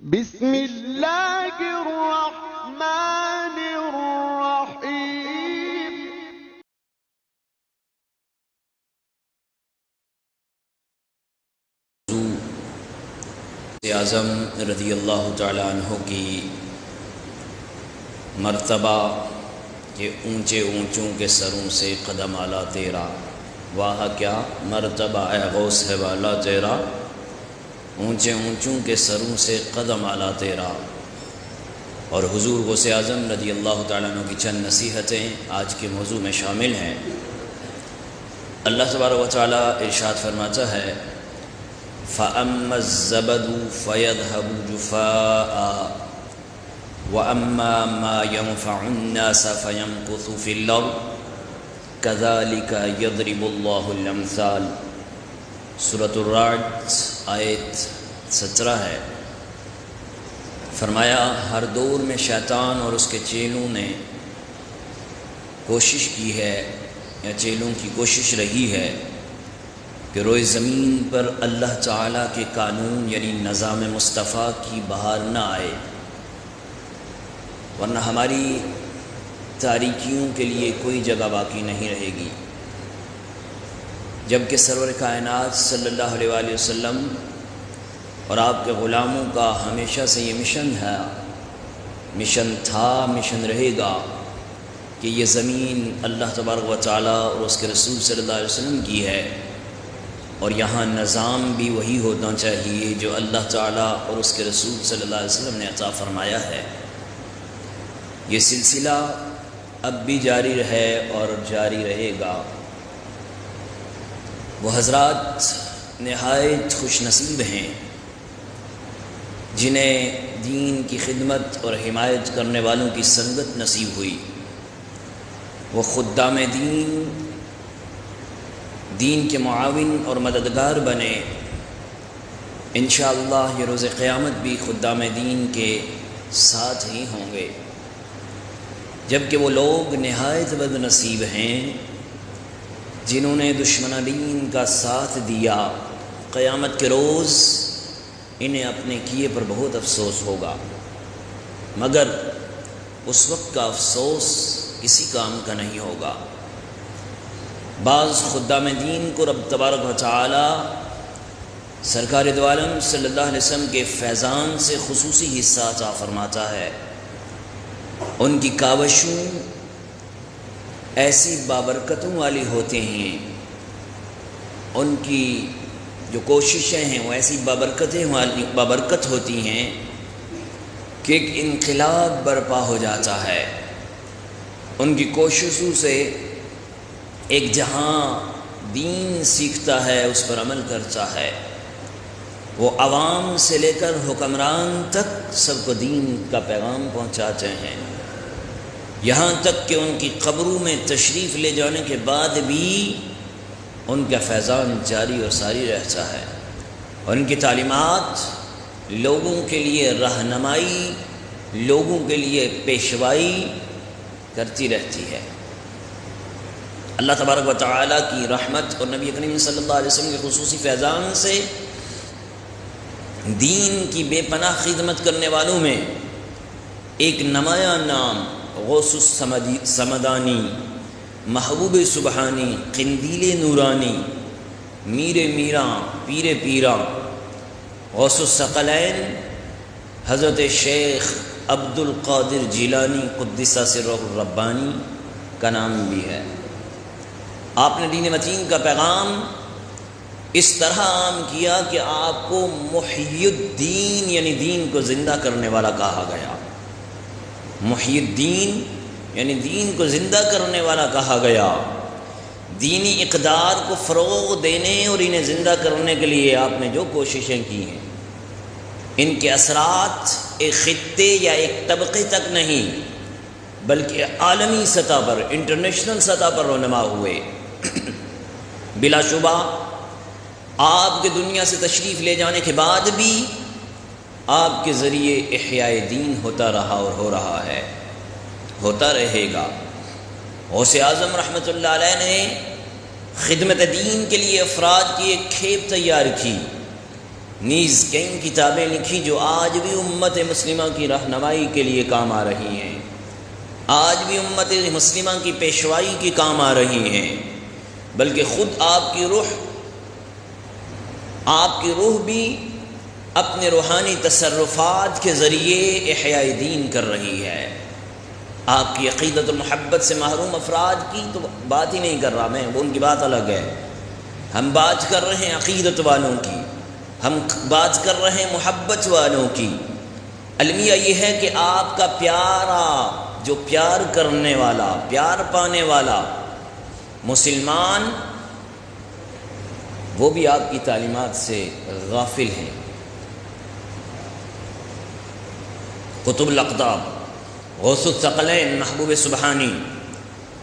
بسم اللہ الرحمن الرحیم۔ اعظم رضی اللہ تعالیٰ عنہ کی مرتبہ کہ اونچے اونچوں کے سروں سے قدم اعلیٰ تیرا، واہ کیا مرتبہ اے غوث ہے والا تیرا، اونچے اونچوں کے سروں سے قدم اعلیٰ تیرا۔ اور حضور غوث اعظم رضی اللہ تعالیٰ عنہ کی چند نصیحتیں آج کے موضوع میں شامل ہیں۔ اللہ تبارک و تعالیٰ ارشاد فرماتا ہے فَأَمَّا الزَّبَدُ فَيَذْهَبُ جُفَاءً وَأَمَّا مَا يَنفَعُ النَّاسَ فَيَمْكُثُ فِي الْأَرْضِ كَذَلِكَ يَضْرِبُ اللَّهُ الْأَمْثَالَ۔ سورۃ الرعد آیت 17 ہے۔ فرمایا ہر دور میں شیطان اور اس کے چیلوں نے کوشش کی ہے یا چیلوں کی کوشش رہی ہے کہ روئے زمین پر اللہ تعالیٰ کے قانون یعنی نظام مصطفیٰ کی بہار نہ آئے، ورنہ ہماری تاریکیوں کے لیے کوئی جگہ باقی نہیں رہے گی۔ جبکہ سرور کائنات صلی اللہ علیہ وآلہ وسلم اور آپ کے غلاموں کا ہمیشہ سے یہ مشن تھا، مشن رہے گا کہ یہ زمین اللہ تبارک و تعالیٰ اور اس کے رسول صلی اللہ علیہ وسلم کی ہے، اور یہاں نظام بھی وہی ہونا چاہیے جو اللہ تعالیٰ اور اس کے رسول صلی اللہ علیہ وسلم نے عطا فرمایا ہے۔ یہ سلسلہ اب بھی جاری رہے اور جاری رہے گا۔ وہ حضرات نہایت خوش نصیب ہیں جنہیں دین کی خدمت اور حمایت کرنے والوں کی سنگت نصیب ہوئی۔ وہ خدام دین کے معاون اور مددگار بنے۔ انشاءاللہ یہ روز قیامت بھی خدام دین کے ساتھ ہی ہوں گے۔ جبکہ وہ لوگ نہایت بد نصیب ہیں جنہوں نے دشمن دین کا ساتھ دیا، قیامت کے روز انہیں اپنے کیے پر بہت افسوس ہوگا، مگر اس وقت کا افسوس کسی کام کا نہیں ہوگا۔ بعض خدام دین کو رب تبارک و تعالی سرکار دو عالم صلی اللہ علیہ وسلم کے فیضان سے خصوصی حصہ عطا فرماتا ہے۔ ان کی کاوشوں ایسی بابرکتوں والی ہوتے ہیں، ان کی جو کوششیں ہیں وہ ایسی بابرکت ہوتی ہیں کہ ایک انقلاب برپا ہو جاتا ہے۔ ان کی کوششوں سے ایک جہاں دین سیکھتا ہے، اس پر عمل کرتا ہے۔ وہ عوام سے لے کر حکمران تک سب کو دین کا پیغام پہنچاتے ہیں، یہاں تک کہ ان کی قبروں میں تشریف لے جانے کے بعد بھی ان کا فیضان جاری اور ساری رہتا ہے، اور ان کی تعلیمات لوگوں کے لیے رہنمائی، لوگوں کے لیے پیشوائی کرتی رہتی ہے۔ اللہ تبارک و تعالیٰ کی رحمت اور نبی کریم صلی اللہ علیہ وسلم کے خصوصی فیضان سے دین کی بے پناہ خدمت کرنے والوں میں ایک نمایاں نام غوث السمدانی، محبوب سبحانی، قندیل نورانی، میر میراں، پیر پیراں، غوث الثقلین حضرت شیخ عبد القادر جیلانی قدس سرہ الربانی کا نام بھی ہے۔ آپ نے دین متین کا پیغام اس طرح عام کیا کہ آپ کو محی الدین یعنی دین کو زندہ کرنے والا کہا گیا۔ محی الدین یعنی دین کو زندہ کرنے والا کہا گیا۔ دینی اقدار کو فروغ دینے اور انہیں زندہ کرنے کے لیے آپ نے جو کوششیں کی ہیں، ان کے اثرات ایک خطے یا ایک طبقے تک نہیں بلکہ عالمی سطح پر، انٹرنیشنل سطح پر رونما ہوئے۔ بلا شبہ آپ کے دنیا سے تشریف لے جانے کے بعد بھی آپ کے ذریعے احیاء دین ہوتا رہا اور ہو رہا ہے، ہوتا رہے گا۔ غوث اعظم رحمۃ اللہ علیہ نے خدمت دین کے لیے افراد کی ایک کھیپ تیار کی، نیز کئی کتابیں لکھی جو آج بھی امت مسلمہ کی رہنمائی کے لیے کام آ رہی ہیں، آج بھی امت مسلمہ کی پیشوائی کی کام آ رہی ہیں، بلکہ خود آپ کی روح بھی اپنے روحانی تصرفات کے ذریعے احیاء دین کر رہی ہے۔ آپ کی عقیدت و محبت سے محروم افراد کی تو بات ہی نہیں کر رہا میں، وہ ان کی بات الگ ہے۔ ہم بات کر رہے ہیں عقیدت والوں کی، ہم بات کر رہے ہیں محبت والوں کی۔ المیہ یہ ہے کہ آپ کا پیارا، جو پیار کرنے والا، پیار پانے والا مسلمان، وہ بھی آپ کی تعلیمات سے غافل ہیں۔ قطب الاقطاب غوث الثقلین محبوب سبحانی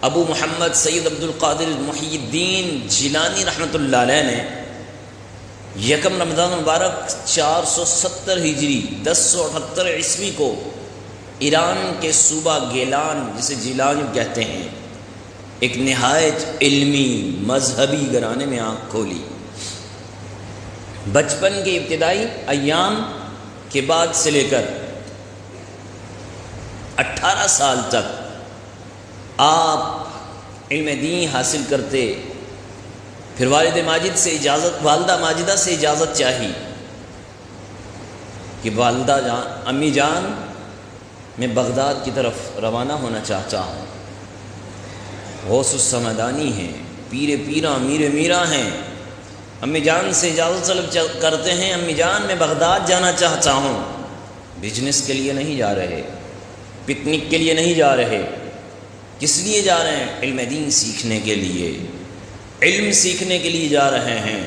ابو محمد سید عبد القادر محی الدین جیلانی رحمۃ اللہ علیہ نے یکم رمضان مبارک 470 ہجری 1078 عیسوی کو ایران کے صوبہ گیلان، جسے جیلانی کہتے ہیں، ایک نہایت علمی مذہبی گھرانے میں آنکھ کھولی۔ بچپن کے ابتدائی ایام کے بعد سے لے کر 18 سال تک آپ علم دین حاصل کرتے، پھر والدہ ماجدہ سے اجازت چاہی کہ امی جان میں بغداد کی طرف روانہ ہونا چاہتا ہوں۔ غوث السمدانی ہیں، پیر پیرا میر میرا ہیں، امی جان سے اجازت طلب کرتے ہیں، امی جان میں بغداد جانا چاہتا ہوں۔ بزنس کے لیے نہیں جا رہے، پکنک کے لیے نہیں جا رہے، کس لیے جا رہے ہیں؟ علم دین سیکھنے کے لیے، علم سیکھنے کے لیے جا رہے ہیں۔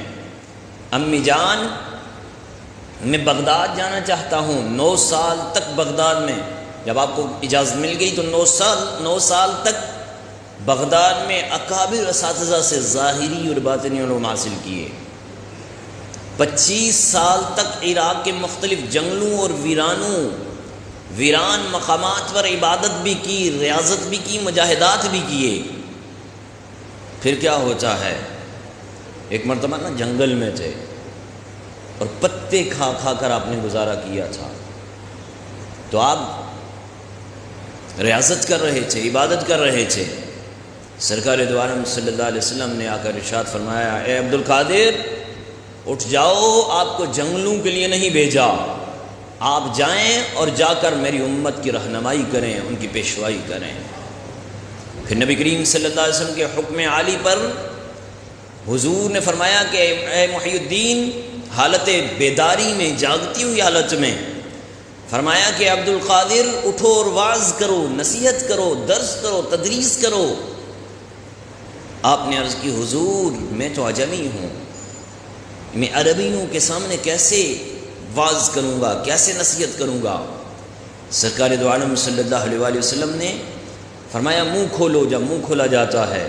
امی جان میں بغداد جانا چاہتا ہوں۔ 9 سال تک بغداد میں، جب آپ کو اجازت مل گئی تو 9 سال تک بغداد میں اکابر اساتذہ سے ظاہری اور باطنی علوم حاصل کیے۔ 25 سال تک عراق کے مختلف جنگلوں اور ویران مقامات پر عبادت بھی کی، ریاضت بھی کی، مجاہدات بھی کیے۔ پھر کیا ہوتا ہے، ایک مرتبہ جنگل میں تھے اور پتے کھا کھا کر آپ نے گزارا کیا تھا، تو آپ ریاضت کر رہے تھے، عبادت کر رہے تھے۔ سرکار دو عالم صلی اللہ علیہ وسلم نے آ کر ارشاد فرمایا، اے عبد القادر اٹھ جاؤ، آپ کو جنگلوں کے لیے نہیں بھیجا، آپ جائیں اور جا کر میری امت کی رہنمائی کریں، ان کی پیشوائی کریں۔ پھر نبی کریم صلی اللہ علیہ وسلم کے حکم عالی پر حضور نے فرمایا کہ اے محی الدین، حالت بیداری میں، جاگتی ہوئی حالت میں فرمایا کہ عبد القادر اٹھو اور واعظ کرو، نصیحت کرو، درس کرو، تدریس کرو۔ آپ نے عرض کی، حضور میں تو عجمی ہوں، میں عربیوں کے سامنے کیسے واعظ کروں گا، کیسے نصیحت کروں گا؟ سرکار دو عالم صلی اللہ علیہ وآلہ وسلم نے فرمایا منہ کھولو۔ جب منہ کھولا جاتا ہے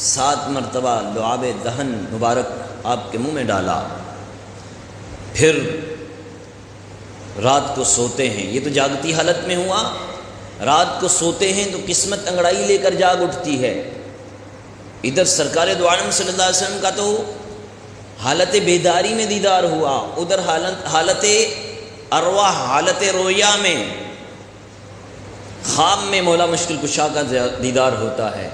7 مرتبہ لعاب دہن مبارک آپ کے منہ میں ڈالا، پھر رات کو سوتے ہیں، یہ تو جاگتی حالت میں ہوا، رات کو سوتے ہیں تو قسمت انگڑائی لے کر جاگ اٹھتی ہے۔ ادھر سرکار دو عالم صلی اللہ علیہ وسلم کا تو حالت بیداری میں دیدار ہوا، ادھر حالت ارواح، حالت رویا میں، خواب میں مولا مشکل کشا کا دیدار ہوتا ہے۔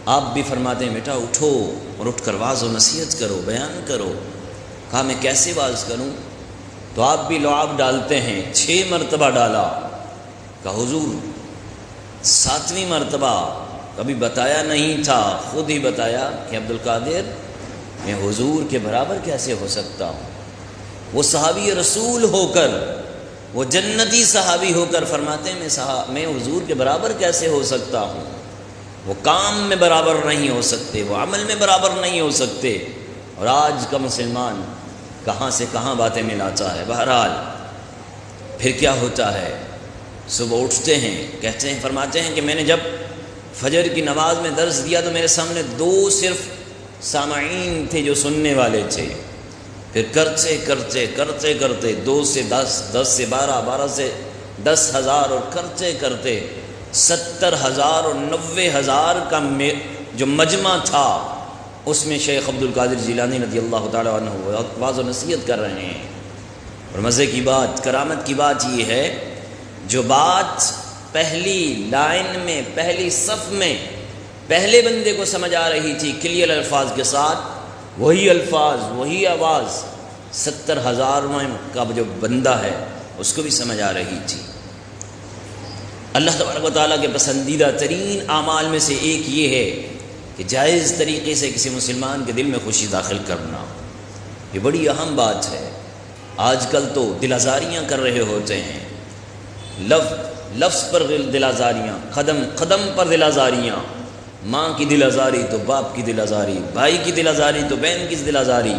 آپ بھی فرماتے ہیں بیٹا اٹھو اور اٹھ کر واعظ و نصیحت کرو، بیان کرو۔ کہا میں کیسے واعظ کروں؟ تو آپ بھی لعاب ڈالتے ہیں، 6 مرتبہ ڈالا۔ کہا حضور 7ویں مرتبہ کبھی بتایا نہیں تھا، خود ہی بتایا کہ عبد القادر میں حضور کے برابر کیسے ہو سکتا ہوں؟ وہ صحابی رسول ہو کر، وہ جنتی صحابی ہو کر فرماتے ہیں میں حضور کے برابر کیسے ہو سکتا ہوں؟ وہ کام میں برابر نہیں ہو سکتے، وہ عمل میں برابر نہیں ہو سکتے۔ اور آج کا مسلمان کہاں سے کہاں باتیں ملاتا ہے۔ بہرحال پھر کیا ہوتا ہے، صبح اٹھتے ہیں، کہتے ہیں، فرماتے ہیں کہ میں نے جب فجر کی نماز میں درس دیا تو میرے سامنے 2 صرف سامعین تھے جو سننے والے تھے۔ پھر کرتے کرتے کرتے کرتے 2 سے 10، 10 سے 12، 12 سے 10,000 اور کرتے کرتے 70,000 اور 90,000 کا جو مجمع تھا اس میں شیخ عبد القادر جیلانی رضی اللہ تعالیٰ عنہ واعظ و نصیحت کر رہے ہیں. اور مزے کی بات، کرامت کی بات یہ ہے، جو بات پہلی لائن میں، پہلی صف میں پہلے بندے کو سمجھ آ رہی تھی کلیئر الفاظ کے ساتھ، وہی الفاظ، وہی آواز 70,000 کا جو بندہ ہے اس کو بھی سمجھ آ رہی تھی. اللہ تبارک و تعالیٰ کے پسندیدہ ترین اعمال میں سے ایک یہ ہے کہ جائز طریقے سے کسی مسلمان کے دل میں خوشی داخل کرنا. یہ بڑی اہم بات ہے. آج کل تو دل آزاریاں کر رہے ہوتے ہیں، لفظ پر دل آزاریاں، قدم قدم پر دل آزاریاں، ماں کی دل آزاری تو باپ کی دل آزاری، بھائی کی دل آزاری تو بہن کی دل آزاری،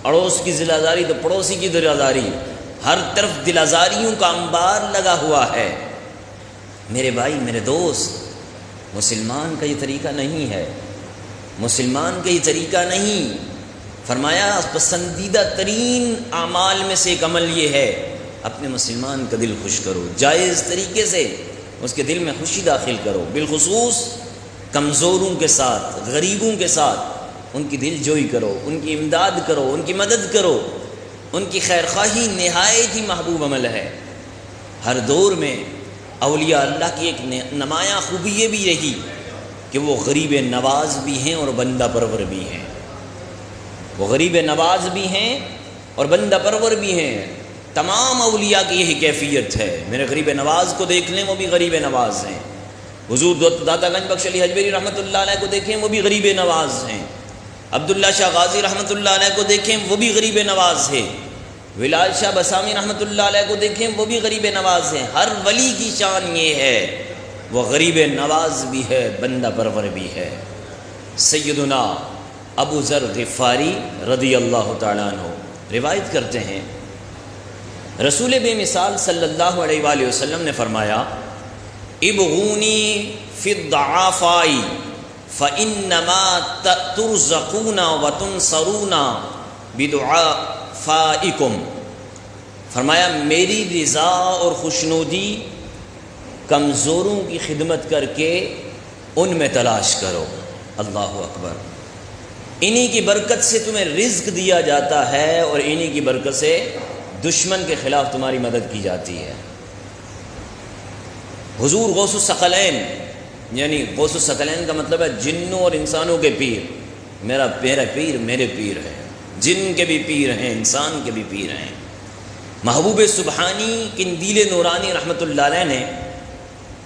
اڑوس کی دل آزاری تو پڑوسی کی دل آزاری، ہر طرف دل آزاریوں کا انبار لگا ہوا ہے. میرے بھائی، میرے دوست، مسلمان کا یہ طریقہ نہیں ہے، مسلمان کا یہ طریقہ نہیں. فرمایا پسندیدہ ترین اعمال میں سے ایک عمل یہ ہے، اپنے مسلمان کا دل خوش کرو، جائز طریقے سے اس کے دل میں خوشی داخل کرو، بالخصوص کمزوروں کے ساتھ، غریبوں کے ساتھ ان کی دل جوئی کرو، ان کی امداد کرو، ان کی مدد کرو. ان کی خیر خواہی نہایت ہی محبوب عمل ہے. ہر دور میں اولیاء اللہ کی ایک نمایاں خوبی یہ بھی رہی کہ وہ غریب نواز بھی ہیں اور بندہ پرور بھی ہیں. وہ غریب نواز بھی ہیں اور بندہ پرور بھی ہیں. تمام اولیاء کی یہی کیفیت ہے. میرے غریب نواز کو دیکھ لیں، وہ بھی غریب نواز ہیں. حضور داتا گنج بخش علی حجویری رحمۃ اللہ علیہ کو دیکھیں، وہ بھی غریب نواز ہیں. عبداللہ شاہ غازی رحمۃ اللہ علیہ کو دیکھیں، وہ بھی غریب نواز ہیں. ولال شاہ بسامی رحمۃ اللہ علیہ کو دیکھیں، وہ بھی غریب نواز ہیں. ہر ولی کی شان یہ ہے، وہ غریب نواز بھی ہے، بندہ پرور بھی ہے. سیدنا ابو ذر غفاری رضی اللہ تعالیٰ عنہ روایت کرتے ہیں، رسول بے مثال صلی اللہ علیہ وآلہ وسلم نے فرمایا، ابغونی فی الضعفاء فإنما ترزقون وتنصرون بدعفائکم. فرمایا میری رضا اور خوشنودی کمزوروں کی خدمت کر کے ان میں تلاش کرو. اللہ اکبر. انہی کی برکت سے تمہیں رزق دیا جاتا ہے اور انہی کی برکت سے دشمن کے خلاف تمہاری مدد کی جاتی ہے. حضور غوث الثقلین، یعنی غوث الثقلین کا مطلب ہے جنوں اور انسانوں کے پیر. میرا پیر میرے پیر ہے، جن کے بھی پیر ہیں، انسان کے بھی پیر ہیں. محبوب سبحانی قندیل نورانی رحمۃ اللہ علیہ نے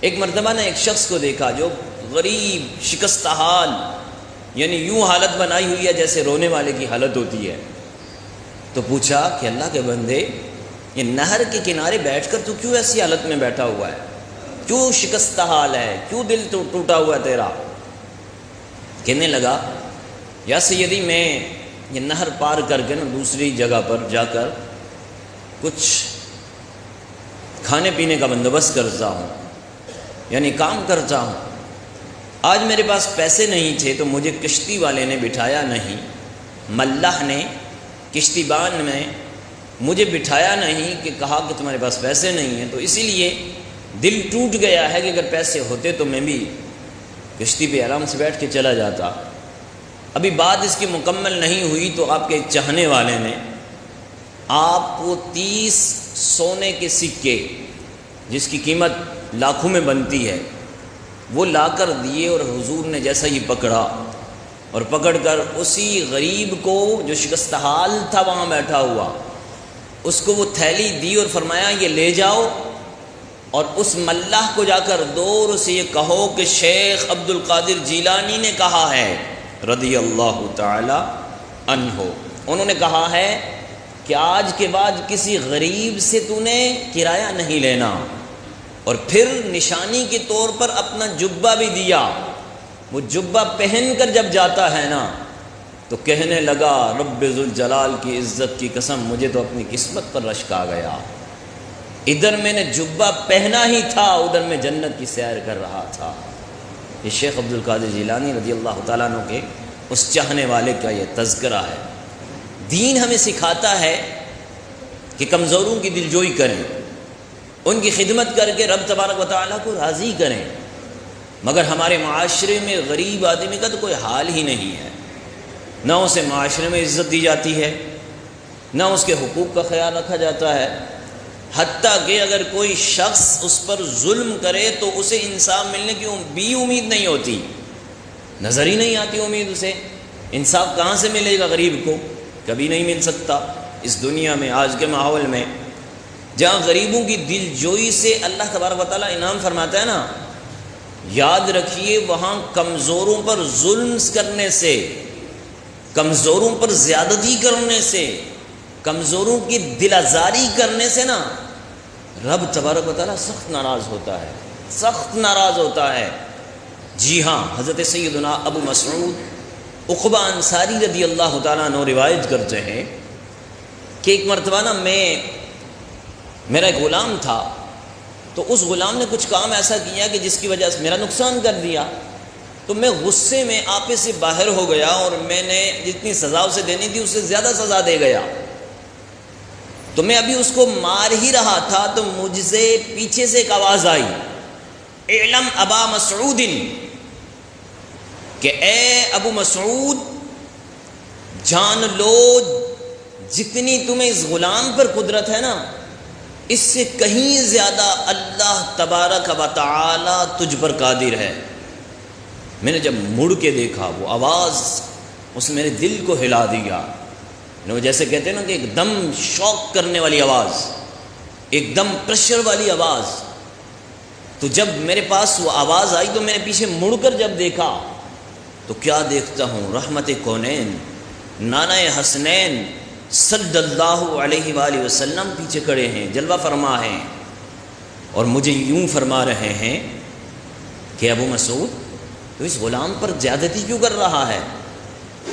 ایک مرتبہ نے ایک شخص کو دیکھا جو غریب، شکستہ حال، یعنی یوں حالت بنائی ہوئی ہے جیسے رونے والے کی حالت ہوتی ہے. تو پوچھا کہ اللہ کے بندے، یہ نہر کے کنارے بیٹھ کر تو کیوں ایسی حالت میں بیٹھا ہوا ہے؟ کیوں شکستہ حال ہے؟ کیوں دل ٹوٹا ہوا ہے تیرا؟ کہنے لگا، یا سیدی میں یہ نہر پار کر کے نا دوسری جگہ پر جا کر کچھ کھانے پینے کا بندوبست کرتا ہوں، یعنی کام کرتا ہوں. آج میرے پاس پیسے نہیں تھے تو مجھے کشتی والے نے بٹھایا نہیں، ملاح نے کشتی بان میں مجھے بٹھایا نہیں کہ کہا کہ تمہارے پاس پیسے نہیں ہیں، تو اسی لیے دل ٹوٹ گیا ہے کہ اگر پیسے ہوتے تو میں بھی کشتی پہ آرام سے بیٹھ کے چلا جاتا. ابھی بات اس کی مکمل نہیں ہوئی تو آپ کے چاہنے والے نے آپ کو 30 سونے کے سکے، جس کی قیمت لاکھوں میں بنتی ہے، وہ لا کر دیے. اور حضور نے جیسا ہی پکڑا اور پکڑ کر اسی غریب کو جو شکستہ حال تھا وہاں بیٹھا ہوا، اس کو وہ تھیلی دی اور فرمایا یہ لے جاؤ اور اس ملاح کو جا کر دو اور اسے یہ کہو کہ شیخ عبد القادر جیلانی نے کہا ہے رضی اللہ تعالی عنہ، انہوں نے کہا ہے کہ آج کے بعد کسی غریب سے تو نے کرایہ نہیں لینا. اور پھر نشانی کے طور پر اپنا جبہ بھی دیا. وہ جبہ پہن کر جب جاتا ہے نا تو کہنے لگا، رب ذوالجلال کی عزت کی قسم مجھے تو اپنی قسمت پر رشک آ گیا. ادھر میں نے جبہ پہنا ہی تھا، ادھر میں جنت کی سیر کر رہا تھا. یہ شیخ عبد القادر جیلانی رضی اللہ تعالیٰ عنہ کے اس چاہنے والے کا یہ تذکرہ ہے. دین ہمیں سکھاتا ہے کہ کمزوروں کی دلجوئی کریں، ان کی خدمت کر کے رب تبارک و تعالیٰ کو راضی کریں. مگر ہمارے معاشرے میں غریب آدمی کا تو کوئی حال ہی نہیں ہے. نہ اسے معاشرے میں عزت دی جاتی ہے، نہ اس کے حقوق کا خیال رکھا جاتا ہے، حتیٰ کہ اگر کوئی شخص اس پر ظلم کرے تو اسے انصاف ملنے کی بھی امید نہیں ہوتی، نظر ہی نہیں آتی امید اسے۔ انصاف کہاں سے ملے گا غریب کو؟ کبھی نہیں مل سکتا۔ اس دنیا میں، آج کے ماحول میں، جہاں غریبوں کی دل جوئی سے اللہ تبارک و تعالیٰ انعام فرماتا ہے نا، یاد رکھیے وہاں کمزوروں پر ظلم کرنے سے، کمزوروں پر زیادتی کرنے سے، کمزوروں کی دل آزاری کرنے سے نا رب تبارک و تعالیٰ سخت ناراض ہوتا ہے، سخت ناراض ہوتا ہے۔ جی ہاں، حضرت سیدنا ابو مسعود عقبہ انصاری رضی اللہ تعالیٰ عنہ روایت کرتے ہیں کہ ایک مرتبہ نا میرا ایک غلام تھا، تو اس غلام نے کچھ کام ایسا کیا کہ جس کی وجہ سے میرا نقصان کر دیا، تو میں غصے میں آپے سے باہر ہو گیا اور میں نے جتنی سزا اسے دینی تھی اس سے زیادہ سزا دے گیا۔ تو میں ابھی اس کو مار ہی رہا تھا تو مجھ سے پیچھے سے ایک آواز آئی، اعلم ابا مسعود، کہ اے ابو مسعود جان لو جتنی تمہیں اس غلام پر قدرت ہے نا، اس سے کہیں زیادہ اللہ تبارک و تعالی تجھ پر قادر ہے۔ میں نے جب مڑ کے دیکھا وہ آواز، اس نے میرے دل کو ہلا دیا، جیسے کہتے ہیں نا کہ ایک دم شوق کرنے والی آواز، ایک دم پریشر والی آواز۔ تو جب میرے پاس وہ آواز آئی تو میں نے پیچھے مڑ کر جب دیکھا تو کیا دیکھتا ہوں، رحمت کونین نانا حسنین صلی اللہ علیہ وآلہ وسلم پیچھے کھڑے ہیں، جلوہ فرما ہیں، اور مجھے یوں فرما رہے ہیں کہ ابو مسعود تو اس غلام پر زیادتی کیوں کر رہا ہے؟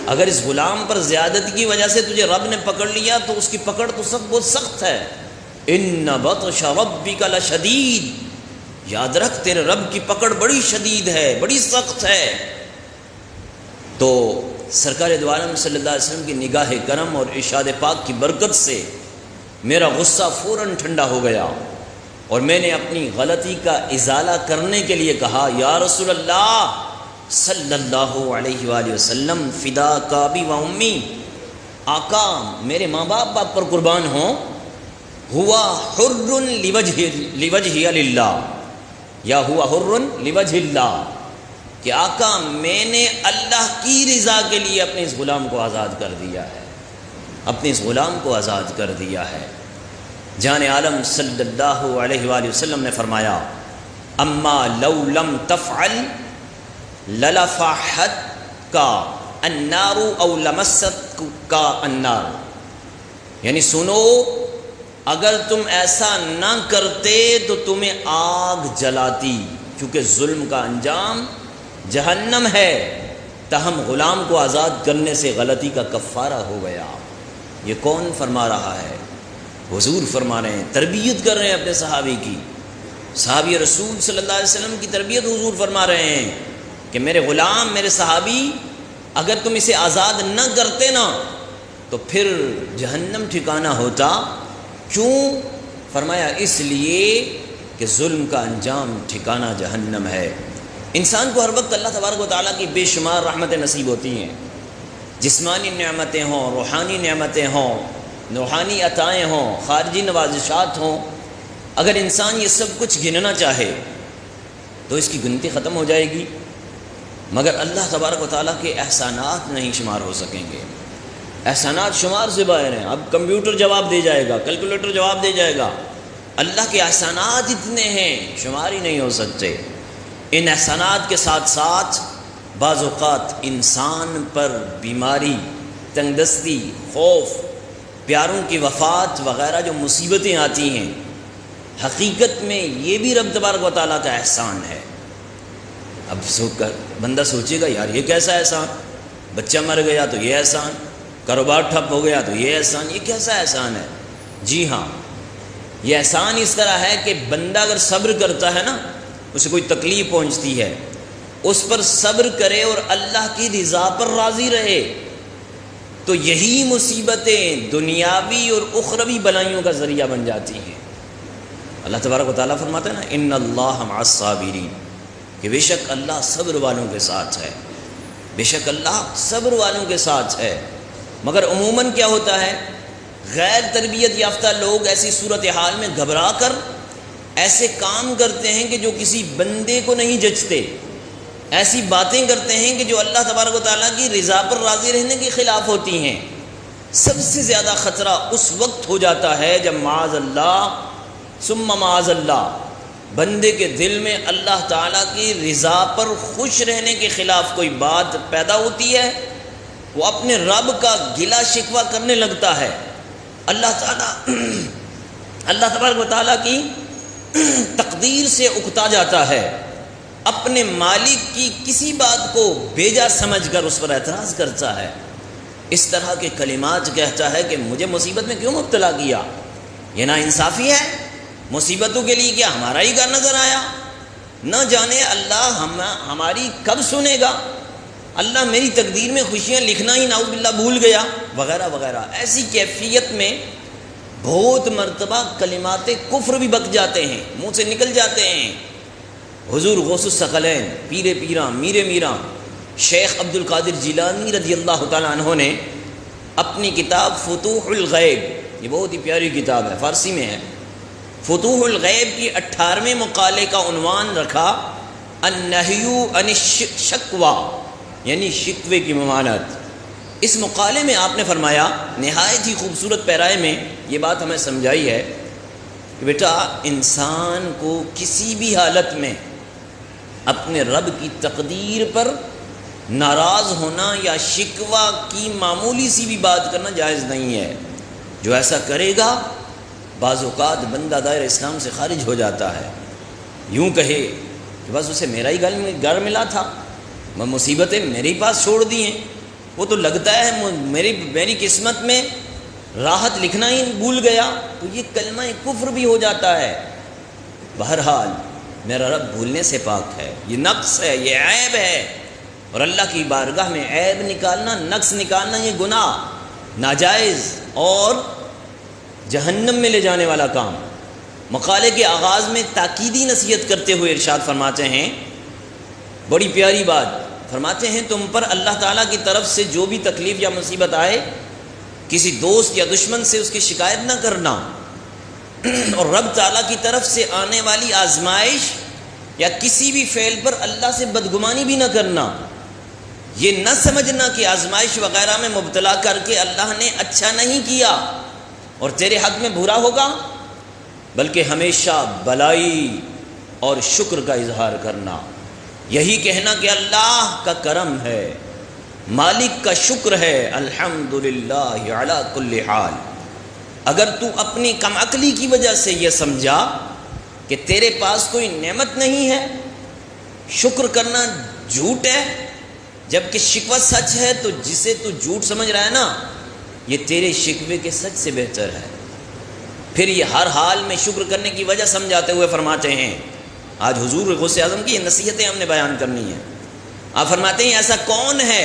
اگر اس غلام پر زیادتی کی وجہ سے تجھے رب نے پکڑ لیا تو اس کی پکڑ تو بہت سخت ہے۔ ان بطش ربک لشدید، یاد رکھ تیرے رب کی پکڑ بڑی شدید ہے، بڑی سخت ہے۔ تو سرکار دو عالم صلی اللہ علیہ وسلم کی نگاہ کرم اور ارشاد پاک کی برکت سے میرا غصہ فوراً ٹھنڈا ہو گیا، اور میں نے اپنی غلطی کا ازالہ کرنے کے لیے کہا، یا رسول اللہ صلی اللہ علیہ وآلہ وسلم فدا کابی و امی، آقا میرے ماں باپ آپ پر قربان ہوں، ہوا حر لوجہ للہ، یا ہوا حر لوجہ اللہ، کہ آقا میں نے اللہ کی رضا کے لیے اپنے اس غلام کو آزاد کر دیا ہے، اپنے اس غلام کو آزاد کر دیا ہے۔ جان عالم صلی اللہ علیہ وآلہ وسلم نے فرمایا، اما لو لم تفعل للفحت کا النار او لمست کا النار، یعنی سنو اگر تم ایسا نہ کرتے تو تمہیں آگ جلاتی، کیونکہ ظلم کا انجام جہنم ہے، تاہم غلام کو آزاد کرنے سے غلطی کا کفارہ ہو گیا۔ یہ کون فرما رہا ہے؟ حضور فرما رہے ہیں، تربیت کر رہے ہیں اپنے صحابی کی، صحابی رسول صلی اللہ علیہ وسلم کی تربیت حضور فرما رہے ہیں کہ میرے غلام، میرے صحابی، اگر تم اسے آزاد نہ کرتے نا تو پھر جہنم ٹھکانہ ہوتا۔ کیوں؟ فرمایا اس لیے کہ ظلم کا انجام ٹھکانہ جہنم ہے۔ انسان کو ہر وقت اللہ تبارک و تعالیٰ کی بے شمار رحمتیں نصیب ہوتی ہیں، جسمانی نعمتیں ہوں، روحانی نعمتیں ہوں، روحانی عطائیں ہوں، خارجی نوازشات ہوں۔ اگر انسان یہ سب کچھ گننا چاہے تو اس کی گنتی ختم ہو جائے گی، مگر اللہ تبارک و تعالیٰ کے احسانات نہیں شمار ہو سکیں گے۔ احسانات شمار سے باہر ہیں، اب کمپیوٹر جواب دے جائے گا، کیلکولیٹر جواب دے جائے گا۔ اللہ کے احسانات اتنے ہیں، شمار ہی نہیں ہو سکتے۔ ان احسانات کے ساتھ ساتھ بعض اوقات انسان پر بیماری، تنگ دستی، خوف، پیاروں کی وفات وغیرہ جو مصیبتیں آتی ہیں، حقیقت میں یہ بھی رب تبارک و تعالیٰ کا احسان ہے۔ اب بندہ سوچے گا یار یہ کیسا احسان، بچہ مر گیا تو یہ احسان، کاروبار ٹھپ ہو گیا تو یہ احسان، یہ کیسا احسان ہے؟ جی ہاں، یہ احسان اس طرح ہے کہ بندہ اگر صبر کرتا ہے نا، اسے کوئی تکلیف پہنچتی ہے، اس پر صبر کرے اور اللہ کی رضا پر راضی رہے، تو یہی مصیبتیں دنیاوی اور اخروی بلائیوں کا ذریعہ بن جاتی ہیں۔ اللہ تبارک و تعالیٰ فرماتا ہے نا، ان اللہ مع الصابرین، کہ بے شک اللہ صبر والوں کے ساتھ ہے۔ بے شک اللہ صبر والوں کے ساتھ ہے۔ مگر عموماً کیا ہوتا ہے، غیر تربیت یافتہ لوگ ایسی صورتحال میں گھبرا کر ایسے کام کرتے ہیں کہ جو کسی بندے کو نہیں جچتے، ایسی باتیں کرتے ہیں کہ جو اللہ تبارک و تعالیٰ کی رضا پر راضی رہنے کے خلاف ہوتی ہیں۔ سب سے زیادہ خطرہ اس وقت ہو جاتا ہے جب معاذ اللہ ثم معاذ اللہ بندے کے دل میں اللہ تعالیٰ کی رضا پر خوش رہنے کے خلاف کوئی بات پیدا ہوتی ہے، وہ اپنے رب کا گلہ شکوہ کرنے لگتا ہے، اللہ تبارک و تعالیٰ کی تقدیر سے اکتا جاتا ہے، اپنے مالک کی کسی بات کو بیجا سمجھ کر اس پر اعتراض کرتا ہے، اس طرح کے کلمات کہتا ہے کہ مجھے مصیبت میں کیوں مبتلا کیا، یہ ناانصافی ہے، مصیبتوں کے لیے کیا ہمارا ہی گھر نظر آیا، نہ جانے اللہ ہماری کب سنے گا، اللہ میری تقدیر میں خوشیاں لکھنا ہی نعوذ باللہ بھول گیا، وغیرہ وغیرہ۔ ایسی کیفیت میں بہت مرتبہ کلمات کفر بھی بک جاتے ہیں، منہ سے نکل جاتے ہیں۔ حضور غوث الثقلین پیر پیراں میر میراں شیخ عبد القادر جیلانی رضی اللہ تعالیٰ عنہ نے اپنی کتاب فتوح الغیب، یہ بہت ہی پیاری کتاب ہے، فارسی میں ہے، فتوح الغیب کی 18ویں مقالے کا عنوان رکھا النہی عن الشکویٰ، یعنی شکوے کی ممانعت۔ اس مقالے میں آپ نے فرمایا، نہایت ہی خوبصورت پیرائے میں یہ بات ہمیں سمجھائی ہے کہ بیٹا انسان کو کسی بھی حالت میں اپنے رب کی تقدیر پر ناراض ہونا یا شکوہ کی معمولی سی بھی بات کرنا جائز نہیں ہے۔ جو ایسا کرے گا بعض اوقات بندہ دائرہ اسلام سے خارج ہو جاتا ہے، یوں کہے کہ بس اسے میرا ہی گھر ملا تھا، میں مصیبتیں میرے ہی پاس چھوڑ دی ہیں، وہ تو لگتا ہے میری قسمت میں راحت لکھنا ہی بھول گیا، تو یہ کلمہ کفر بھی ہو جاتا ہے۔ بہرحال میرا رب بھولنے سے پاک ہے، یہ نقص ہے، یہ عیب ہے، اور اللہ کی بارگاہ میں عیب نکالنا، نقص نکالنا یہ گناہ، ناجائز اور جہنم میں لے جانے والا کام۔ مقالے کے آغاز میں تاکیدی نصیحت کرتے ہوئے ارشاد فرماتے ہیں، بڑی پیاری بات فرماتے ہیں، تم پر اللہ تعالیٰ کی طرف سے جو بھی تکلیف یا مصیبت آئے کسی دوست یا دشمن سے اس کی شکایت نہ کرنا، اور رب تعالیٰ کی طرف سے آنے والی آزمائش یا کسی بھی فعل پر اللہ سے بدگمانی بھی نہ کرنا، یہ نہ سمجھنا کہ آزمائش وغیرہ میں مبتلا کر کے اللہ نے اچھا نہیں کیا اور تیرے حق میں برا ہوگا، بلکہ ہمیشہ بلائی اور شکر کا اظہار کرنا، یہی کہنا کہ اللہ کا کرم ہے، مالک کا شکر ہے، الحمدللہ علی کل حال۔ اگر تو اپنی کم عقلی کی وجہ سے یہ سمجھا کہ تیرے پاس کوئی نعمت نہیں ہے، شکر کرنا جھوٹ ہے، جبکہ شکوہ سچ ہے، تو جسے تو جھوٹ سمجھ رہا ہے نا، یہ تیرے شکوے کے سچ سے بہتر ہے۔ پھر یہ ہر حال میں شکر کرنے کی وجہ سمجھاتے ہوئے فرماتے ہیں، آج حضور غوث اعظم کی یہ نصیحتیں ہم نے بیان کرنی ہیں۔ آپ فرماتے ہیں ایسا کون ہے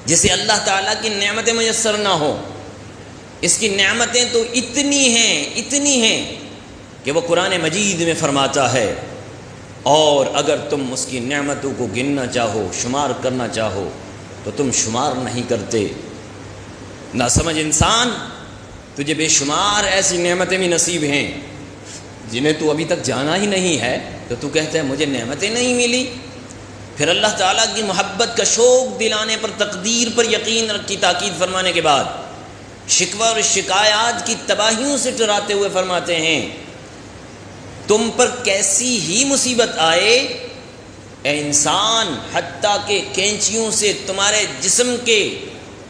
جسے اللہ تعالیٰ کی نعمتیں میسر نہ ہو؟ اس کی نعمتیں تو اتنی ہیں کہ وہ قرآن مجید میں فرماتا ہے، اور اگر تم اس کی نعمتوں کو گننا چاہو، شمار کرنا چاہو، تو تم شمار نہیں کرتے۔ نہ سمجھ انسان، تجھے بے شمار ایسی نعمتیں بھی نصیب ہیں جنہیں تو ابھی تک جانا ہی نہیں ہے، تو کہتا ہے مجھے نعمتیں نہیں ملی۔ پھر اللہ تعالیٰ کی محبت کا شوق دلانے پر، تقدیر پر یقین کی تاکید فرمانے کے بعد شکوہ اور شکایات کی تباہیوں سے ڈراتے ہوئے فرماتے ہیں، تم پر کیسی ہی مصیبت آئے اے انسان، حتیٰ کہ کینچیوں سے تمہارے جسم کے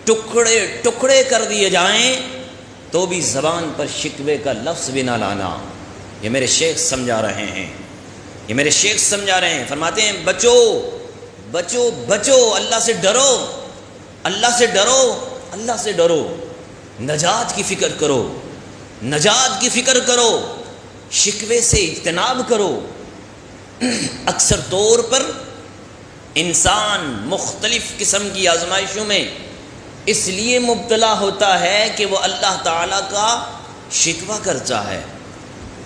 ٹکڑے ٹکڑے کر دیے جائیں تو بھی زبان پر شکوے کا لفظ بھی نہ لانا۔ یہ میرے شیخ سمجھا رہے ہیں، یہ میرے شیخ سمجھا رہے ہیں، فرماتے ہیں بچو بچو بچو، اللہ سے ڈرو، اللہ سے ڈرو، اللہ سے ڈرو، نجات کی فکر کرو، نجات کی فکر کرو، شکوے سے اجتناب کرو۔ اکثر طور پر انسان مختلف قسم کی آزمائشوں میں اس لیے مبتلا ہوتا ہے کہ وہ اللہ تعالیٰ کا شکوہ کرتا ہے۔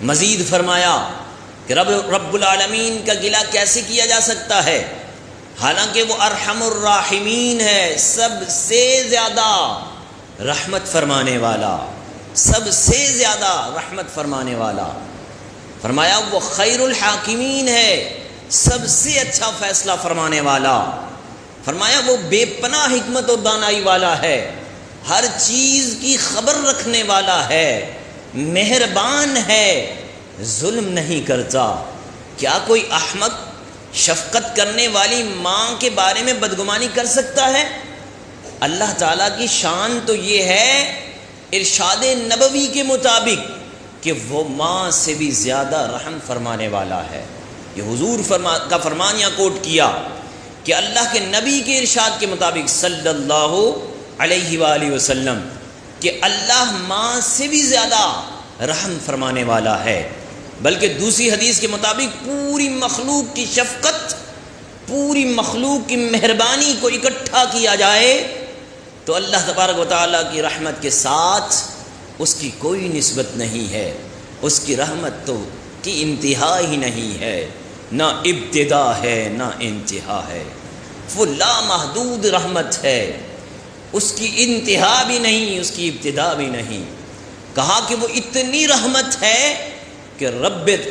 مزید فرمایا کہ رب العالمین کا گلہ کیسے کیا جا سکتا ہے؟ حالانکہ وہ ارحم الراحمین ہے، سب سے زیادہ رحمت فرمانے والا، سب سے زیادہ رحمت فرمانے والا۔ فرمایا وہ خیر الحاکمین ہے، سب سے اچھا فیصلہ فرمانے والا۔ فرمایا وہ بے پناہ حکمت اور دانائی والا ہے، ہر چیز کی خبر رکھنے والا ہے، مہربان ہے، ظلم نہیں کرتا۔ کیا کوئی احمق شفقت کرنے والی ماں کے بارے میں بدگمانی کر سکتا ہے؟ اللہ تعالیٰ کی شان تو یہ ہے ارشاد نبوی کے مطابق کہ وہ ماں سے بھی زیادہ رحم فرمانے والا ہے۔ یہ حضور کا فرمان یہاں کوٹ کیا کہ اللہ کے نبی کے ارشاد کے مطابق صلی اللہ علیہ وآلہ وسلم کہ اللہ ماں سے بھی زیادہ رحم فرمانے والا ہے۔ بلکہ دوسری حدیث کے مطابق پوری مخلوق کی شفقت، پوری مخلوق کی مہربانی کو اکٹھا کیا جائے تو اللہ تبارک و تعالیٰ کی رحمت کے ساتھ اس کی کوئی نسبت نہیں ہے، اس کی رحمت تو کی انتہا ہی نہیں ہے، نہ ابتدا ہے نہ انتہا ہے۔ وہ لامحدود رحمت ہے، اس کی انتہا بھی نہیں، اس کی ابتدا بھی نہیں۔ کہا کہ وہ اتنی رحمت ہے کہ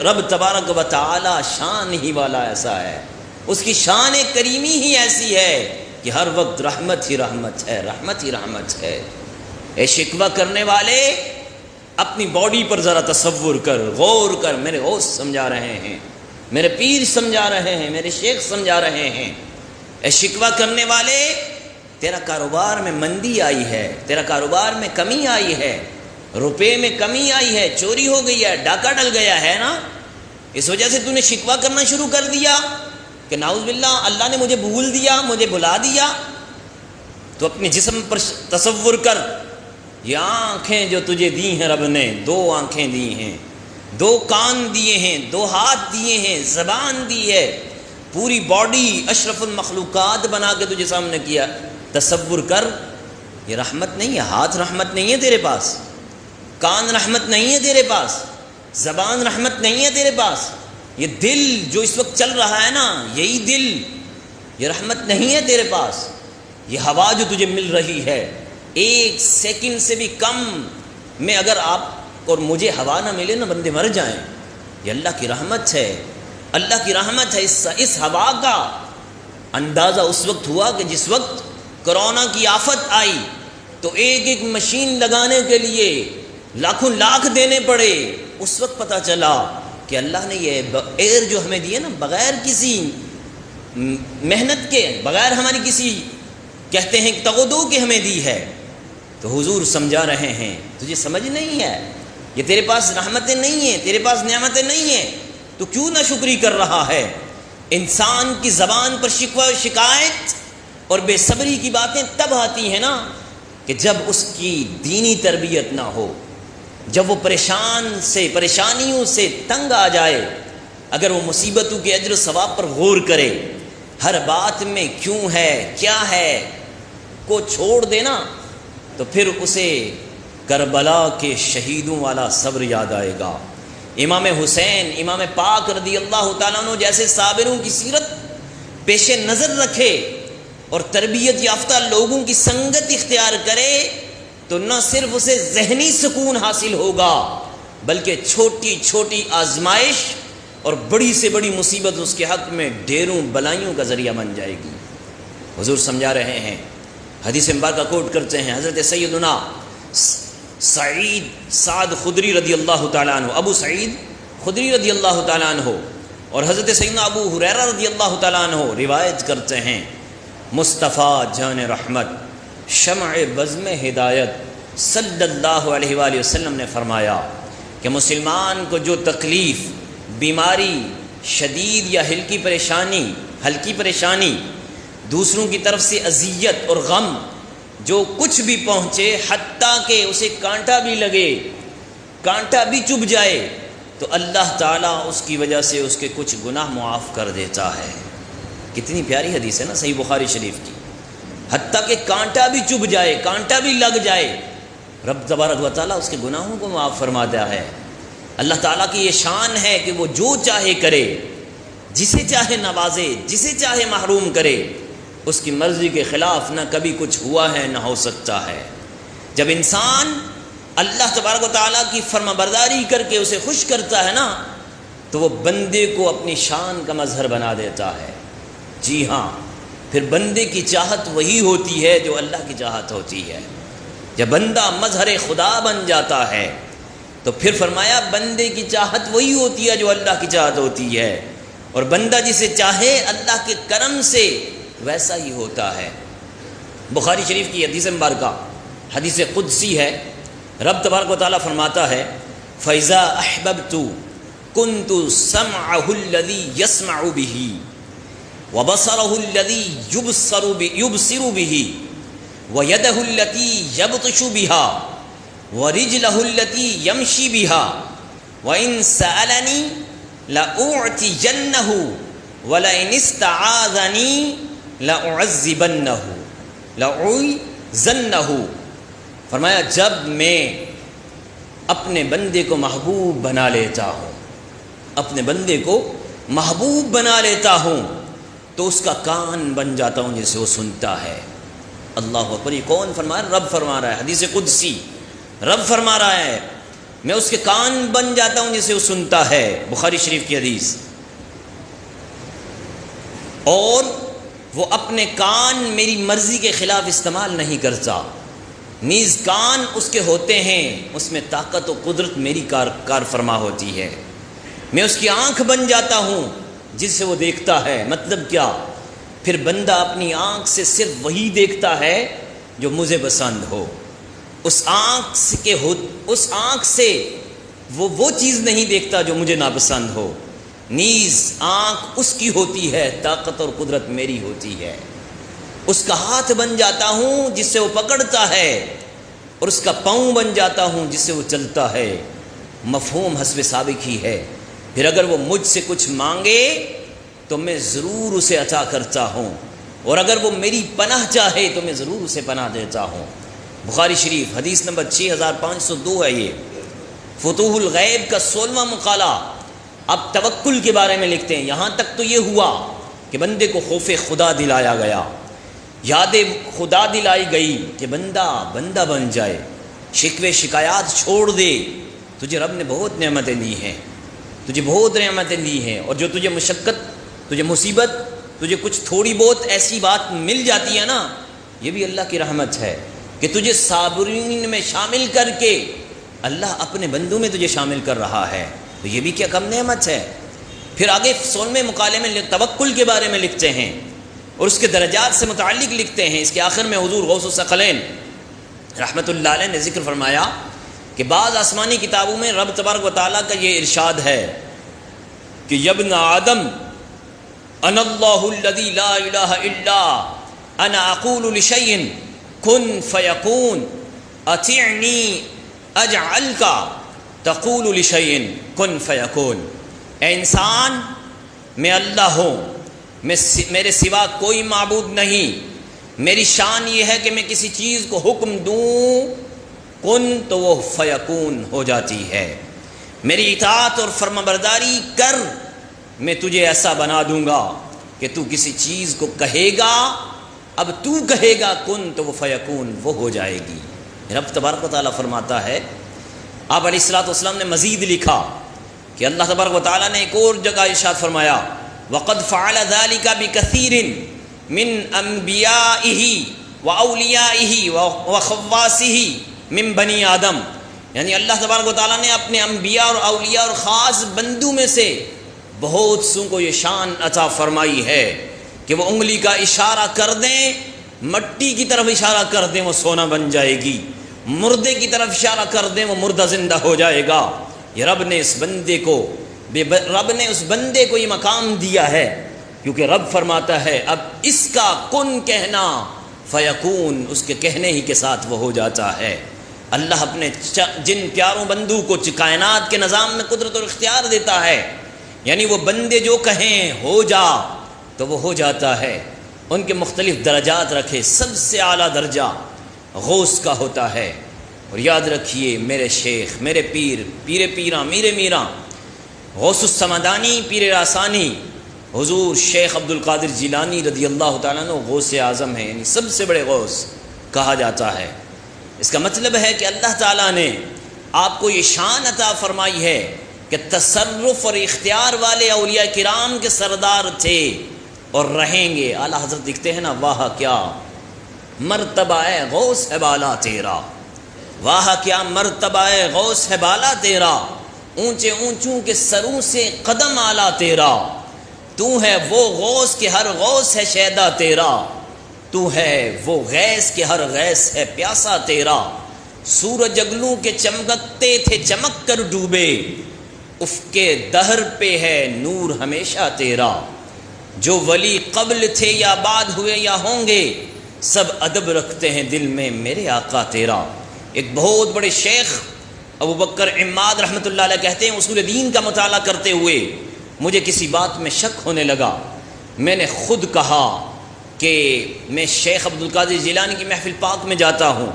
رب تبارک و تعالی شان ہی والا ایسا ہے، اس کی شان کریمی ہی ایسی ہے کہ ہر وقت رحمت ہی رحمت ہے، رحمت ہی رحمت ہے۔ اے شکوہ کرنے والے اپنی باڈی پر ذرا تصور کر، غور کر، میرے غوث سمجھا رہے ہیں، میرے پیر سمجھا رہے ہیں، میرے شیخ سمجھا رہے ہیں۔ اے شکوہ کرنے والے تیرا کاروبار میں مندی آئی ہے، تیرا کاروبار میں کمی آئی ہے، روپے میں کمی آئی ہے، چوری ہو گئی ہے، ڈاکہ ڈل گیا ہے نا، اس وجہ سے تو نے شکوہ کرنا شروع کر دیا کہ نعوذ باللہ اللہ نے مجھے بھول دیا، مجھے بھلا دیا۔ تو اپنے جسم پر تصور کر، یہ آنکھیں جو تجھے دی ہیں رب نے، 2 آنکھیں دی ہیں، 2 کان دیے ہیں، 2 ہاتھ دیے ہیں، زبان دی ہے، پوری باڈی اشرف المخلوقات بنا کے تجھے سامنے کیا۔ تصور کر، یہ رحمت نہیں ہے؟ ہاتھ رحمت نہیں ہے تیرے پاس؟ کان رحمت نہیں ہے تیرے پاس؟ زبان رحمت نہیں ہے تیرے پاس؟ یہ دل جو اس وقت چل رہا ہے نا، یہی دل، یہ رحمت نہیں ہے تیرے پاس؟ یہ ہوا جو تجھے مل رہی ہے، 1 سیکنڈ سے بھی کم میں اگر آپ اور مجھے ہوا نہ ملے نا، بندے مر جائیں۔ یہ اللہ کی رحمت ہے، اللہ کی رحمت ہے۔ اس ہوا کا اندازہ اس وقت ہوا کہ جس وقت کرونا کی آفت آئی تو ایک مشین لگانے کے لیے لاکھوں لاکھ دینے پڑے۔ اس وقت پتہ چلا کہ اللہ نے یہ ایئر جو ہمیں دی ہے نا، بغیر کسی محنت کے، بغیر ہماری کسی کہتے ہیں تغدو کے ہمیں دی ہے۔ تو حضور سمجھا رہے ہیں تجھے سمجھ نہیں ہے، یہ تیرے پاس رحمتیں نہیں ہیں، تیرے پاس نعمتیں نہیں ہیں، تو کیوں نہ شکری کر رہا ہے؟ انسان کی زبان پر شکوہ و شکایت اور بے صبری کی باتیں تب آتی ہیں نا کہ جب اس کی دینی تربیت نہ ہو، جب وہ پریشانیوں سے تنگ آ جائے۔ اگر وہ مصیبتوں کے اجر و ثواب پر غور کرے، ہر بات میں کیوں ہے، کیا ہے کو چھوڑ دینا، تو پھر اسے کربلا کے شہیدوں والا صبر یاد آئے گا۔ امام حسین، امام پاک رضی اللہ تعالیٰ عنہ جیسے صابروں کی سیرت پیش نظر رکھے اور تربیت یافتہ لوگوں کی سنگت اختیار کرے تو نہ صرف اسے ذہنی سکون حاصل ہوگا بلکہ چھوٹی چھوٹی آزمائش اور بڑی سے بڑی مصیبت اس کے حق میں ڈھیروں بلائیوں کا ذریعہ بن جائے گی۔ حضور سمجھا رہے ہیں، حدیث مبارکہ کوٹ کرتے ہیں، حضرت سیدنا سعد خدری رضی اللہ تعالیٰ عنہ، ابو سعید خدری رضی اللہ تعالیٰ عنہ اور حضرت سیدنا ابو ہریرہ رضی اللہ تعالیٰ عنہ روایت کرتے ہیں، مصطفیٰ جان رحمت شمع بزم ہدایت صلی اللہ علیہ وآلہ وسلم نے فرمایا کہ مسلمان کو جو تکلیف، بیماری، شدید یا ہلکی پریشانی، دوسروں کی طرف سے اذیت اور غم جو کچھ بھی پہنچے، حتیٰ کہ اسے کانٹا بھی لگے، کانٹا بھی چبھ جائے، تو اللہ تعالیٰ اس کی وجہ سے اس کے کچھ گناہ معاف کر دیتا ہے۔ کتنی پیاری حدیث ہے نا صحیح بخاری شریف کی۔ حتیٰ کہ کانٹا بھی چبھ جائے، کانٹا بھی لگ جائے، رب تبارک و تعالیٰ اس کے گناہوں کو معاف فرماتا ہے۔ اللہ تعالیٰ کی یہ شان ہے کہ وہ جو چاہے کرے، جسے چاہے نوازے، جسے چاہے محروم کرے، اس کی مرضی کے خلاف نہ کبھی کچھ ہوا ہے نہ ہو سکتا ہے۔ جب انسان اللہ تبارک و تعالیٰ کی فرما برداری کر کے اسے خوش کرتا ہے نا، تو وہ بندے کو اپنی شان کا مظہر بنا دیتا ہے۔ جی ہاں، پھر بندے کی چاہت وہی ہوتی ہے جو اللہ کی چاہت ہوتی ہے۔ جب بندہ مظہر خدا بن جاتا ہے تو پھر فرمایا بندے کی چاہت وہی ہوتی ہے جو اللہ کی چاہت ہوتی ہے، اور بندہ جسے چاہے اللہ کے کرم سے ویسا ہی ہوتا ہے۔ بخاری شریف کی حدیث مبارکہ حدیث قدسی ہے، رب تبارک و تعالیٰ فرماتا ہے فَإِذَا أَحْبَبْتُ كُنْتُ سَمْعَهُ الَّذِي يَسْمَعُ بِهِ وَبَصَرَهُ الَّذِي يُبْصِرُ بِهِ وَيَدَهُ الَّتِي يَبْطِشُ بِهَا وَرِجْلَهُ الَّتِي يَمْشِي بِهَا وَإِنْ سَأَلَنِي لَأُعْتِيَنَّهُ وَلَئِنِ اسْتَعَاذَنِي لَأُعِيذَنَّهُ۔ فرمایا جب میں اپنے بندے کو محبوب بنا لیتا ہوں، اپنے بندے کو محبوب بنا لیتا ہوں تو اس کا کان بن جاتا ہوں جسے وہ سنتا ہے۔ اللہ اکبر، یہ کون فرما رہا ہے؟ رب فرما رہا ہے، حدیث قدسی رب فرما رہا ہے میں اس کے کان بن جاتا ہوں جسے وہ سنتا ہے، بخاری شریف کی حدیث۔ اور وہ اپنے کان میری مرضی کے خلاف استعمال نہیں کرتا، نیز کان اس کے ہوتے ہیں اس میں طاقت و قدرت میری کار فرما ہوتی ہے۔ میں اس کی آنکھ بن جاتا ہوں جس سے وہ دیکھتا ہے۔ مطلب کیا؟ پھر بندہ اپنی آنکھ سے صرف وہی دیکھتا ہے جو مجھے پسند ہو، اس آنکھ سے وہ چیز نہیں دیکھتا جو مجھے ناپسند ہو۔ نیز آنکھ اس کی ہوتی ہے، طاقت اور قدرت میری ہوتی ہے۔ اس کا ہاتھ بن جاتا ہوں جس سے وہ پکڑتا ہے، اور اس کا پاؤں بن جاتا ہوں جس سے وہ چلتا ہے۔ مفہوم حسب سابق ہی ہے۔ پھر اگر وہ مجھ سے کچھ مانگے تو میں ضرور اسے عطا کرتا ہوں، اور اگر وہ میری پناہ چاہے تو میں ضرور اسے پناہ دیتا ہوں۔ بخاری شریف حدیث نمبر 6502 ہے۔ یہ فتوح الغیب کا 16واں مقالہ۔ اب توکل کے بارے میں لکھتے ہیں، یہاں تک تو یہ ہوا کہ بندے کو خوف خدا دلایا گیا، یاد خدا دلائی گئی کہ بندہ بن جائے، شکوے شکایات چھوڑ دے، تجھے رب نے بہت نعمتیں دی ہیں، تجھے بہت نعمتیں دی ہیں، اور جو تجھے مشقت، تجھے مصیبت، تجھے کچھ تھوڑی بہت ایسی بات مل جاتی ہے نا، یہ بھی اللہ کی رحمت ہے کہ تجھے صابرین میں شامل کر کے اللہ اپنے بندوں میں تجھے شامل کر رہا ہے، تو یہ بھی کیا کم نعمت ہے۔ پھر آگے 16ویں مقالے میں توکل کے بارے میں لکھتے ہیں اور اس کے درجات سے متعلق لکھتے ہیں۔ اس کے آخر میں حضور غوث الثقلین رحمۃ اللہ علیہ نے ذکر فرمایا کہ بعض آسمانی کتابوں میں رب تبارک و تعالیٰ کا یہ ارشاد ہے کہ یبن آدم انا اللہ الذی لا الہ الا انا اقول لشیء کن فیکون اطیعنی اجعلک تقول لشیء کن فیکون۔ اے انسان، میں اللہ ہوں، میرے سوا کوئی معبود نہیں، میری شان یہ ہے کہ میں کسی چیز کو حکم دوں کن تو وہ فیکون ہو جاتی ہے، میری اطاعت اور فرمانبرداری کر، میں تجھے ایسا بنا دوں گا کہ تو کسی چیز کو کہے گا، اب تو کہے گا کن تو وہ فیکون وہ ہو جائے گی۔ رب تبارک و تعالیٰ فرماتا ہے، آپ علیہ الصلوۃ والسلام نے مزید لکھا کہ اللہ تبارک و تعالیٰ نے ایک اور جگہ ارشاد فرمایا وَقَدْ فَعَلَ ذَلِكَ بِكَثِيرٍ مِّنْ أَنْبِيَائِهِ وَأَوْلِيَائِهِ وَخَوَّاصِهِ مِّن بَنِي آدم، یعنی اللہ تبارک و تعالیٰ نے اپنے انبیاء اور اولیاء اور خاص بندوں میں سے بہت سو کو یہ شان عطا فرمائی ہے کہ وہ انگلی کا اشارہ کر دیں، مٹی کی طرف اشارہ کر دیں وہ سونا بن جائے گی، مردے کی طرف اشارہ کر دیں وہ مردہ زندہ ہو جائے گا۔ یہ رب نے اس بندے کو یہ مقام دیا ہے، کیونکہ رب فرماتا ہے اب اس کا کن کہنا فیکون، اس کے کہنے ہی کے ساتھ وہ ہو جاتا ہے۔ اللہ اپنے جن پیاروں بندوں کو کائنات کے نظام میں قدرت اور اختیار دیتا ہے، یعنی وہ بندے جو کہیں ہو جا تو وہ ہو جاتا ہے۔ ان کے مختلف درجات رکھے، سب سے اعلیٰ درجہ غوث کا ہوتا ہے۔ اور یاد رکھیے میرے شیخ، میرے پیر، پیر پیراں، میرے میراں، غوث السمدانی، پیر راسانی، حضور شیخ عبد القادر جیلانی رضی اللہ تعالیٰ عنہ غوث اعظم ہیں، یعنی سب سے بڑے غوث کہا جاتا ہے۔ اس کا مطلب ہے کہ اللہ تعالیٰ نے آپ کو یہ شان عطا فرمائی ہے کہ تصرف اور اختیار والے اولیاء کرام کے سردار تھے اور رہیں گے۔ اعلیٰ حضرت لکھتے ہیں نا، واہ کیا مرتبہ ہے غوث ہے بالا تیرا، واہ کیا مرتبہ ہے غوث ہے بالا تیرا، اونچے اونچوں کے سروں سے قدم اعلیٰ تیرا، تو ہے وہ غوث کہ ہر غوث ہے شیدا تیرا، تو ہے وہ غیث کہ ہر غیث ہے پیاسا تیرا، سورج اگلوں کے چمکتے تھے چمک کر ڈوبے، افق دہر پہ ہے نور ہمیشہ تیرا، جو ولی قبل تھے یا بعد ہوئے یا ہوں گے، سب ادب رکھتے ہیں دل میں میرے آقا تیرا۔ ایک بہت بڑے شیخ ابو بکر عماد رحمۃ اللہ علیہ کہتے ہیں، اصول دین کا مطالعہ کرتے ہوئے مجھے کسی بات میں شک ہونے لگا، میں نے خود کہا کہ میں شیخ عبد القادر جیلانی کی محفل پاک میں جاتا ہوں،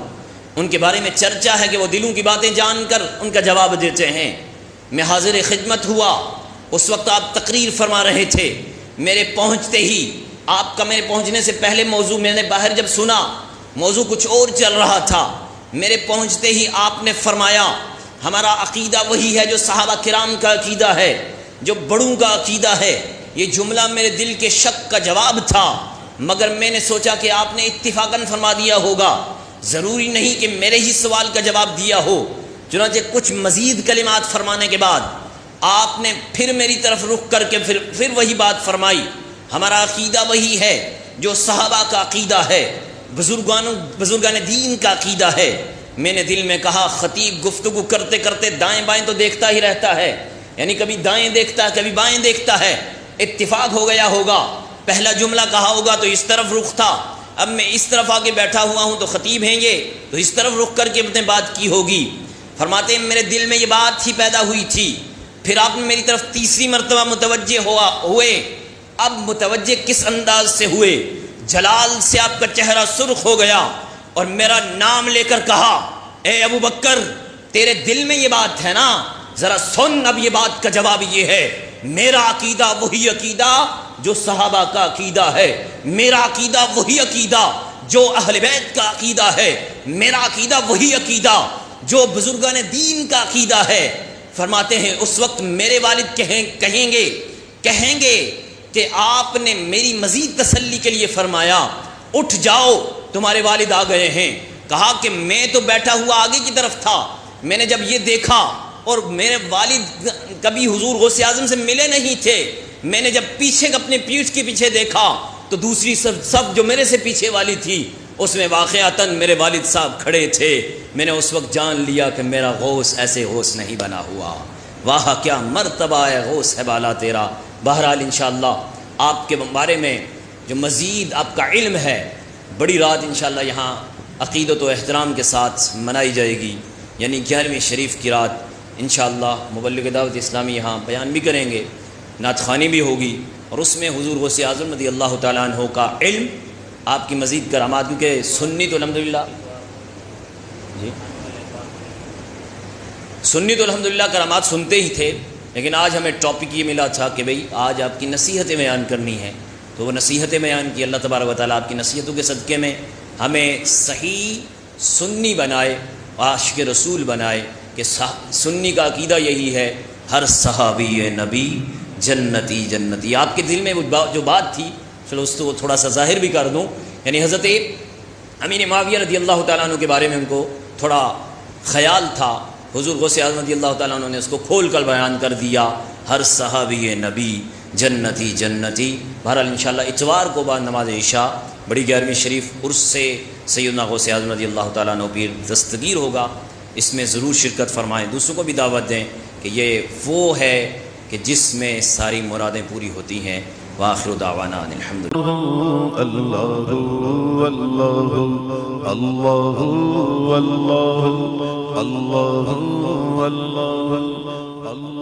ان کے بارے میں چرچا ہے کہ وہ دلوں کی باتیں جان کر ان کا جواب دیتے ہیں۔ میں حاضر خدمت ہوا، اس وقت آپ تقریر فرما رہے تھے، میرے پہنچتے ہی آپ کا، میرے پہنچنے سے پہلے موضوع میں نے باہر جب سنا موضوع کچھ اور چل رہا تھا، میرے پہنچتے ہی آپ نے فرمایا ہمارا عقیدہ وہی ہے جو صحابہ کرام کا عقیدہ ہے، جو بڑوں کا عقیدہ ہے۔ یہ جملہ میرے دل کے شک کا جواب تھا، مگر میں نے سوچا کہ آپ نے اتفاقاً فرما دیا ہوگا، ضروری نہیں کہ میرے ہی سوال کا جواب دیا ہو۔ چنانچہ کچھ مزید کلمات فرمانے کے بعد آپ نے پھر میری طرف رخ کر کے پھر وہی بات فرمائی، ہمارا عقیدہ وہی ہے جو صحابہ کا عقیدہ ہے، بزرگان دین کا عقیدہ ہے۔ میں نے دل میں کہا خطیب گفتگو کرتے کرتے دائیں بائیں تو دیکھتا ہی رہتا ہے، یعنی کبھی دائیں دیکھتا ہے کبھی بائیں دیکھتا ہے، اتفاق ہو گیا ہوگا، پہلا جملہ کہا ہوگا تو اس طرف رخ تھا، اب میں اس طرف آگے بیٹھا ہوا ہوں تو خطیب ہیں یہ، تو اس طرف رخ کر کے اپنے بات کی ہوگی۔ فرماتے ہیں میرے دل میں یہ بات ہی پیدا ہوئی تھی، پھر آپ نے میری طرف تیسری مرتبہ متوجہ ہوئے۔ اب متوجہ کس انداز سے ہوئے؟ جلال سے آپ کا چہرہ سرخ ہو گیا اور میرا نام لے کر کہا، اے ابو بکر تیرے دل میں یہ بات ہے نا، ذرا سن، اب یہ بات کا جواب یہ ہے، میرا عقیدہ وہی عقیدہ جو صحابہ کا عقیدہ ہے، میرا عقیدہ وہی عقیدہ جو اہل بیت کا عقیدہ ہے، میرا عقیدہ وہی عقیدہ جو بزرگان دین کا عقیدہ ہے۔ فرماتے ہیں اس وقت میرے والد کہیں گے کہ آپ نے میری مزید تسلی کے لیے فرمایا اٹھ جاؤ تمہارے والد آ گئے ہیں۔ کہا کہ میں تو بیٹھا ہوا آگے کی طرف تھا، میں نے جب یہ دیکھا اور میرے والد کبھی حضور غوث اعظم سے ملے نہیں تھے، میں نے جب پیچھے اپنے پیٹھ کے پیچھے دیکھا تو دوسری صف جو میرے سے پیچھے والی تھی اس میں واقعتاً میرے والد صاحب کھڑے تھے۔ میں نے اس وقت جان لیا کہ میرا غوث ایسے غوث نہیں بنا ہوا، واہ کیا مرتبہ ہے غوث ہے بالا تیرا۔ بہرحال انشاءاللہ آپ کے بارے میں جو مزید آپ کا علم ہے، بڑی رات انشاءاللہ یہاں عقیدت و احترام کے ساتھ منائی جائے گی، یعنی 11ویں شریف کی رات انشاءاللہ مبلغ دعوت اسلامی یہاں بیان بھی کریں گے، نعت خوانی بھی ہوگی، اور اس میں حضور غوث اعظم رضی اللہ تعالیٰ عنہ کا علم، آپ کی مزید کرامات، کیونکہ سنی تو الحمدللہ سنی تو الحمدللہ کرامات سنتے ہی تھے، لیکن آج ہمیں ٹاپک یہ ملا تھا کہ بھئی آج آپ کی نصیحتیں بیان کرنی ہیں، تو وہ نصیحتیں بیان کی۔ اللہ تبارک و تعالیٰ آپ کی نصیحتوں کے صدقے میں ہمیں صحیح سنی بنائے، عاشق رسول بنائے، کہ سنی کا عقیدہ یہی ہے ہر صحابی نبی جنتی جنتی۔ آپ کے دل میں جو بات تھی، چلو اس کو تھوڑا سا ظاہر بھی کر دوں، یعنی حضرت امین معاویہ رضی اللہ تعالیٰ عنہ کے بارے میں ان کو تھوڑا خیال تھا، حضور غوث اعظم رضی اللہ تعالیٰ عنہ نے اس کو کھول کر بیان کر دیا، ہر صحابی نبی جنتی جنتی۔ بہرحال انشاءاللہ اتوار کو بعد نماز عشاء بڑی 11ویں شریف عرس سے سیدنا غوث اعظم رضی اللہ تعالیٰ عنہ پیر دستگیر ہوگا، اس میں ضرور شرکت فرمائیں، دوسروں کو بھی دعوت دیں کہ یہ وہ ہے کہ جس میں ساری مرادیں پوری ہوتی ہیں۔ وآخر دعوانا ان الحمدللہ۔ اللہ اللہ اللہ اللہ اللہ اللہ اللہ